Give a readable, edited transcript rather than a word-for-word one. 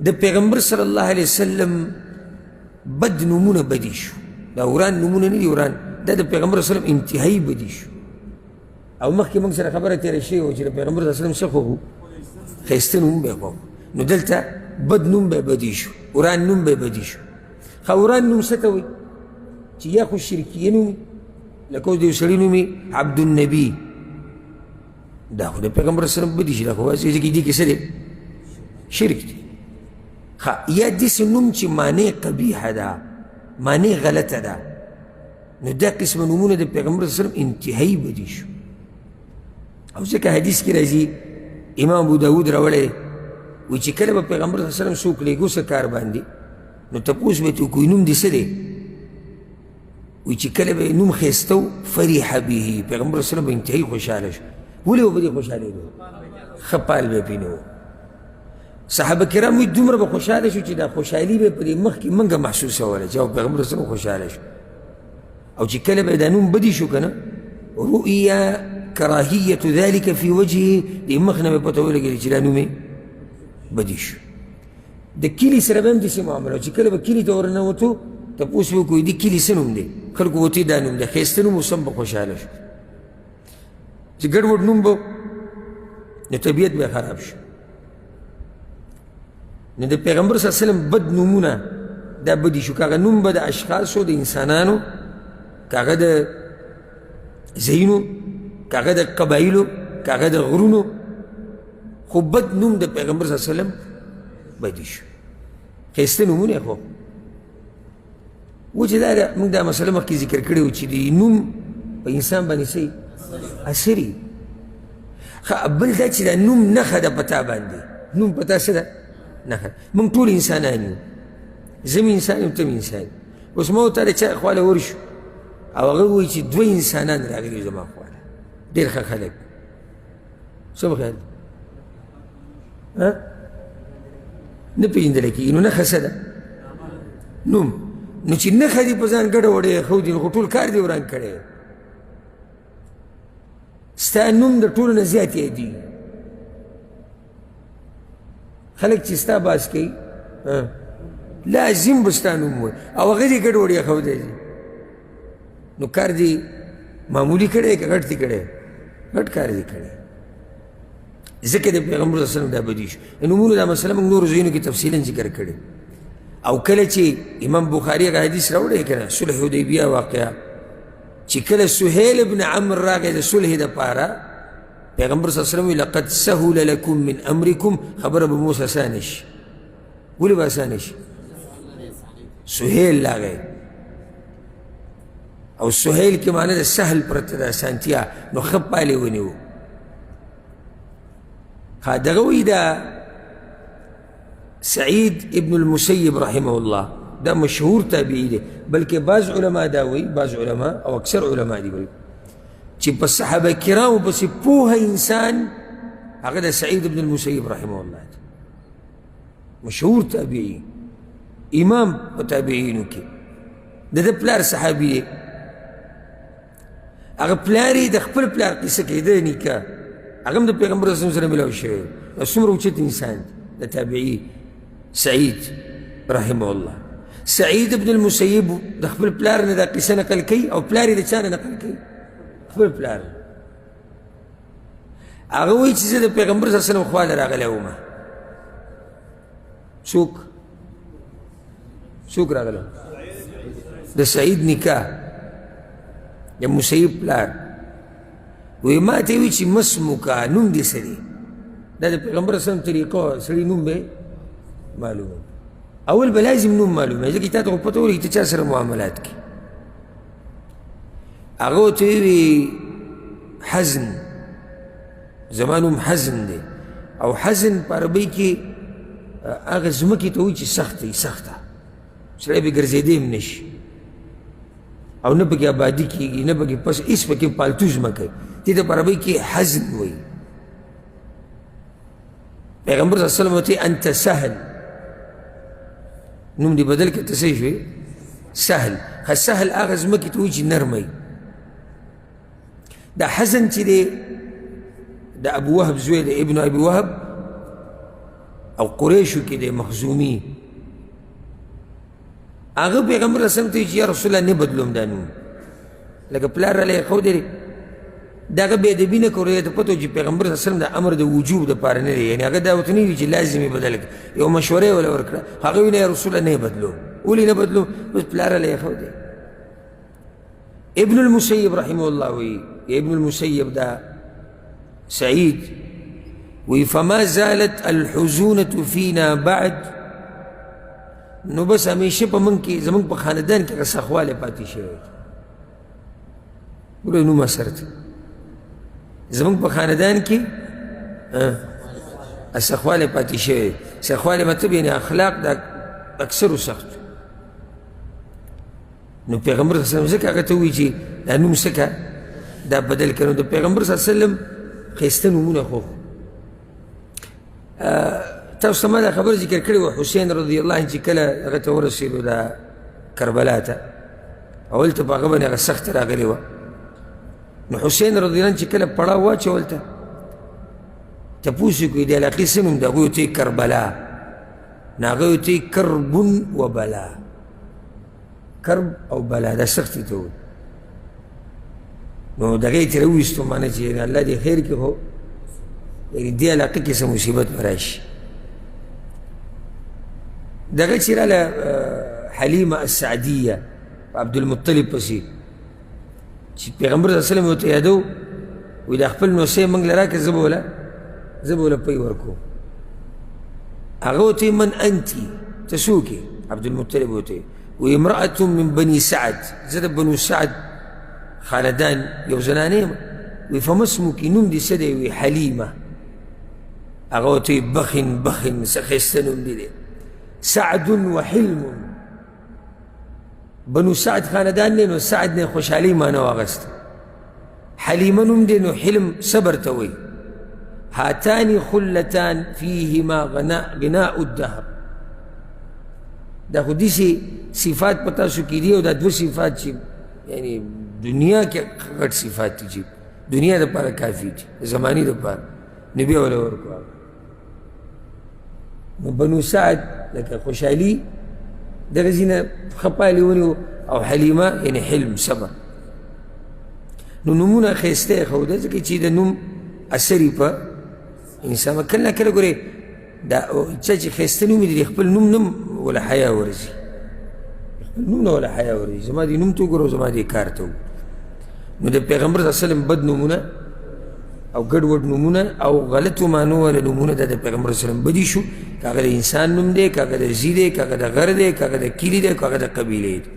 د پیغمبر صلی الله علیه وسلم بد نومونه بدي شو دا وران نومونه نه دي وران دا د پیغمبر صلی الله علیه وسلم انتهایی بدي شو او مخکې موږ سره خبره تېره شوې وه چې د پیغمبر صلی الله علیه وسلم څه خو ښایسته نوم به یې خو نو دلته بد نوم به بدي شو وران نوم به بدي شو ښه وران نوم څه ته وایي چې یا خو شرکیه نوم وي لکه اوس د یو سړي نوم عبدالنبي دا خو د پیغمبر صلی الله علیه وسلم بدي شي دا خو ځکه دې کې څه دی شرک دی یا داسې نوم چې معنی قبیحه ده معنی غلطه ده نو دا قسمه نومونه د پیغمبر صلی الله علیه وسلم انتهایی بدي شو او ځکه حدیث کې راځي امام ابو داود راوړی وایي چې کله به پیغمبر صلی الله علیه وسلم څوک لیږو څه کار باندې نو تپوس به یې وکړي نوم دې څه دی وایي چې کله به نوم ښایسته و فریح به پیغمبر صلی الله علیه وسلم به انتهایی خوشحاله شو ولې به په دې خوشحالېدو ښه پال به یې پرې نه و صحابه کرام وایي دومره به خوشحاله شو چې دا خوشحالي به په دې مخکې موږ محسوسوله چې پیغمبر صلی الله علیه وسلم خوشحاله شو او چې کله به دا نوم بدي شو که نه رؤیا کراهیة ذلك في وجهه دې مخ نه مې پته ولګېدې چې دا نوم یې بدي شو د کلي سره به هم داسې معامله چې کله به کلي ته ورننوتو تپوس به وکړو دې کلي څه نوم دی خلکو ورته دا نوم دی ښایسته نوم اوس هم به خوشحاله شو چې ګډوډ نوم به نو طبیعت به خراب شو نو د پیغمبر صلی الله علیه وسلم بد نومونه دا بدي شو که هغه نوم به د اشخاصو د انسانانو که هغه د ځایونو که هغه د قبایلو که هغه د غرونو خو بد نوم د پیغمبر صلی الله علیه وسلم بدي شو ښایسته نومونه خو و چې دا موږ دا مسله مخکې ذکر کړې وو چې د نوم په انسان باندې څه اثر وي بل دا چې دا نوم نښه ده په تا باندې نوم په تا څه ده نښه موږ ټول انسانان یو زه مې انسان یم ته مې انسان یې اوس ما ورته د چا خواله ورشو او هغه ووایي چې دوه انسانان راغلي زما خواله ډېر ښه خلک څه به خیال نه پېژندلی کېږي نو نښه څه ده نوم نو چې نښه دې په ځان ګډه وډه ښودي نو خو ټول کار دې وران کړی ستا نوم د ټولو نه زیات یادېږي خلک چې ستا باز کوي لازم به ستا نوم وایي او هغه دې ګډ وډ ایښودی دي نو کار دې معمولي کړی که غټ دې کړی غټ کار دې کړی ځکه د پیغمبر صلی الله علیه وسلم دا بدي شو نومونو دا مسله موږ نورو ځایونو کې تفصیلا ذکر کړی او کله چې امام بخاري هغه حدیث راوړی که نه صلح حدیبیه واقعه چې کله سهیل ابن عمر راغی د صلح دپاره پیغمبر صلی الله علیه وسلم وی لقد سهل لکم من امرکم خبره به موس اسانه شي ولې به اسانه شي سهیل راغی او سهیل کې معنی د سهل پرته د اسانتیا نو ښه پالې ونیو دغه وی دا سعید ابن المسیب رحمه الله دا مشهور تابعی دی بلکې بعض علما دا وی بعض علما او اکثر علما دی وی چې په صحابه کرامو پسې پوهه انسان هغه د سعید ابن المسیب رحمه الله دی مشهور تابعی امام په تابعینو کې د ده پلار صحابي دی هغه پلار یې د خپل پلار قصه کوي د نیکه هغه هم د پیغمبر صلی الله علیه وسلم سره ملاو شوی څومره اوچت انسان د تابعي سعید رحمه الله سعید ابن المسیب د خپل پلار نه دا قصه نقل کوي او پلار یې د چا نه نقل کوي خپل پلار هغه وایي چې زه د پیغمبر صلی الله علیه وسلم خواله راغلی وم څوک راغلی د سعید نکاح د مسیب پلار وی ما ته وی چې مسموکا نوم دې څه دی دا د پیغمبر صلی الله علیه وسلم طریقه سړي نوم به معلومه اول به لازم نوم معلومه ځکه تا ته خو پته ولګي ته چا سره معاملات کوي هغه ورته وی حزن زما نوم حزن دی او حزن په عربۍ کې هغه ځمکې ته وایي چې سخته سخته سړی به ګرځېدی هم نه شي او نه پکې آبادي کېږي نه پکې پس هېڅ پکې پالتو ځمکه دې ته په عربۍ کې حزن وایي پیغمبر صلی الله علیه وسلم ورته انت سهل نوم دې بدل کړه ته څه شوې سهل سهل هغه ځمکې ته وایي چې نرمه دا حزن چې دی د ابو وهب زوی د ابن ابي وهب او قریشو کې دی مخزومي هغه پیغمبر اسلام ته چې یا رسول الله نه بدلوم دا نوم لکه پلار راله یې ښودی دغه بې ادبي نه کړو ته پته چې پیغمبر صلی الله علیه وسلم د امر د وجوب دپاره نه دی یعنې هغه دا ورته نه وي چې لازم یې بدل کړه یو مشوره یې وله ورکړه هغه وي نه یا رسول الله نه یې بدلوم ولې نه بدلوم بس پلار راله یې ښودی ابن المسیب رحمه الله وی ابن المسیب دا سعید وی فما زالت الحزونة فینا بعد نو بس همیشه په موږ کې زموږ په خاندان کې هغه سخوالی پاتې شوی ګوره نوم اثر ته زموږ په خاندان کې سخوالی پاتې شوی سخوالی مطلب یعنې اخلاق د اکثرو سخت نو پیغمبر صلی الله علیه وسلم ځکه هغه ته وایي چې دا نوم څکه دا بدل کړه نو د پیغمبر صلی الله علیه وسلم ښایسته نومونه خو تاسو ته ما دا خبر ذکر کړې وه حسین رضی الله عنه چې کله هغه ته ورسېدو دا کربلا ته اول ته په هغه باندې هغه سخته راغلې وه نو حسین رضی الله عنه چې کله پړاو واچول ته تپوس یې کوي د علاقې څه نوم دی هغوی ورته کربلا نو هغه ورته کرب و بلا کرب او بلا دا سختي ته وایي نو دغه یې ترې وویستو معنی چې الله دې خیر کړي خو دې علاقې کې څه مصیبت به راشي دغه چې راله حلیمه السعدیه په عبدالمطلب پسې چې پیغمبر صلی الله علیه وسلم ورته یادو وایي دا خپل نوسی موږ له راکړه زه به وله پی ورکوم هغه ورته من انتي ته څوک یې عبدالمطلب ورته وایي امرأة من بني سعد زه د بنو سعد خاندان یو زنانه یم وایي فما اسمکې نوم دې څه دی وایي حلیمه هغه ورته بخن څه ښایسته نوم دی سعد و حلم بنو سعد خاندان دی نو سعد نه خوشحالي معنی واغسته حلیمه نوم دی نو حلم صبر ته وایي هاتان خلتان فیهما غناء الدهر دا خو داسې صفات په تاسو کې دي او دا دوه صفات چې یعنی دنیا کې غټ صفات دي چې دنیا دپاره کافي دي زماني دپاره نو بیا وله ورکړو نو بنو سعد لکه خوشحالي دغه ځینه خپالې ونیو او حلیمه یعنې حلم صبر نو نومونه ښایسته یې ښوده ځکه چې د نوم اثر یې په انسان کله نه کله ګورې دا چا چې ښایسته نوم یې د خپل نوم نه وله حیا ورځي خپل نوم نه وله حیا ورځي زما دې نوم ته وګوره زما دې کار ته نو د پیغمبر صلی الله علیه وسلم بد نومونه او ګډوډ نومونه او غلطو معنو والا نومونه د پیغمبر صلی الله علیه وسلم بدي شو که هغه د انسان نوم دی که هغه د ځي دی که هغه د غر دی که هغه د کلي دی که هغه د قبیلې دی